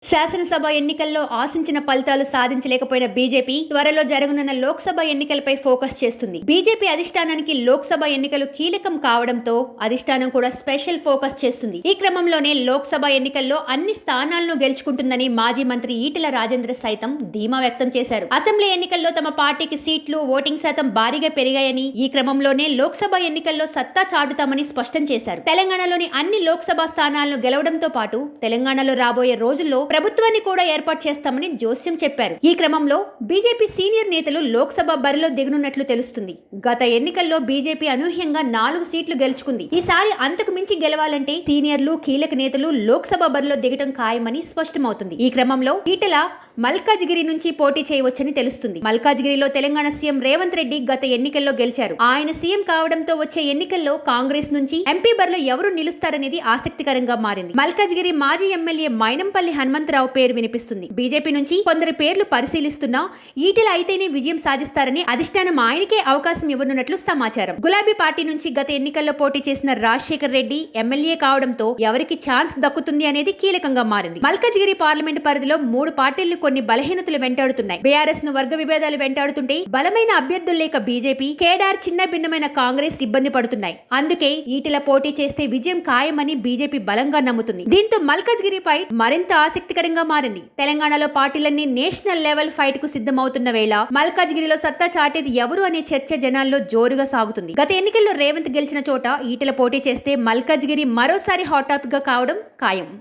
శాసనసభ ఎన్నికల్లో ఆశించిన ఫలితాలు సాధించలేకపోయిన బీజేపీ త్వరలో జరగనున్న లోక్సభ ఎన్నికలపై ఫోకస్ చేస్తుంది. బీజేపీ అధిష్టానానికి లోక్సభ ఎన్నికలు కీలకం కావడంతో అధిష్టానం కూడా స్పెషల్ ఫోకస్ చేస్తుంది. ఈ క్రమంలోనే లోక్సభ ఎన్నికల్లో అన్ని స్థానాలను గెలుచుకుంటుందని మాజీ మంత్రి ఈటెల రాజేంద్ర సైతం ధీమా వ్యక్తం చేశారు. అసెంబ్లీ ఎన్నికల్లో తమ పార్టీకి సీట్లు, ఓటింగ్ శాతం భారీగా పెరిగాయని, ఈ క్రమంలోనే లోక్సభ ఎన్నికల్లో సత్తా చాటుతామని స్పష్టం చేశారు. తెలంగాణలోని అన్ని లోక్సభ స్థానాలను గెలవడంతో పాటు తెలంగాణలో రాబోయే రోజుల్లో ప్రభుత్వాన్ని కూడా ఏర్పాటు చేస్తామని జోస్యం చెప్పారు. ఈ క్రమంలో బీజేపీ సీనియర్ నేతలు లోక్సభ బరిలో దిగనున్నట్లు తెలుస్తుంది. గత ఎన్నికల్లో బీజేపీ అనూహ్యంగా 4 సీట్లు గెలుచుకుంది. ఈసారి అంతకు మించి గెలవాలంటే సీనియర్లు, కీలక నేతలు లోక్సభ బరిలో దిగటం ఖాయమని స్పష్టమవుతుంది. ఈ క్రమంలో ఈటెల మల్కాజిగిరి నుంచి పోటీ చేయవచ్చని తెలుస్తుంది. మల్కాజిగిరిలో తెలంగాణ సీఎం రేవంత్ రెడ్డి గత ఎన్నికల్లో గెలిచారు. ఆయన సీఎం కావడంతో వచ్చే ఎన్నికల్లో కాంగ్రెస్ నుంచి ఎంపీ బరిలో ఎవరు నిలుస్తారనేది ఆసక్తికరంగా మారింది. మల్కాజిగిరి మాజీ ఎమ్మెల్యే మైనంపల్లి హనుమంతరావు పేరు వినిపిస్తుంది. బీజేపీ నుంచి కొందరి పేర్లు పరిశీలిస్తున్నా ఈటెల అయితేనే విజయం సాధిస్తారని అధిష్టానం ఆయనకే అవకాశం ఇవ్వనున్నట్లు సమాచారం. గులాబీ పార్టీ నుంచి గత ఎన్నికల్లో పోటీ చేసిన రాజశేఖర్ రెడ్డి ఎమ్మెల్యే కావడంతో ఎవరికి ఛాన్స్ దక్కుతుంది అనేది కీలకంగా మారింది. మల్కాజిగిరి పార్లమెంట్ పరిధిలో 3 పార్టీలు కొన్ని బలహీనతలు వెంటాడుతున్నాయి. బీఆర్ఎస్ ను వర్గ విభేదాలు వెంటాడుతుంటే బలమైన అభ్యర్థులు లేక బీజేపీ, కేడార్, చిన్న భిన్నమైన కాంగ్రెస్ ఇబ్బంది పడుతున్నాయి. అందుకే ఈటెల పోటీ చేస్తే విజయం ఖాయమని బీజేపీ బలంగా నమ్ముతుంది. దీంతో మల్కాజిగిరిపై మరింత ఆసక్తికరంగా మారింది. తెలంగాణలో పార్టీలన్నీ నేషనల్ లెవెల్ ఫైట్ కు సిద్ధమవుతున్న వేళ మల్కాజిగిరిలో సత్తా చాటేది ఎవరు అనే చర్చ జనాల్లో జోరుగా సాగుతుంది. గత ఎన్నికల్లో రేవంత్ గెలిచిన చోట ఈటెల పోటీ చేస్తే మల్కాజిగిరి మరోసారి హాట్ టాపిక్ గా కావడం ఖాయం.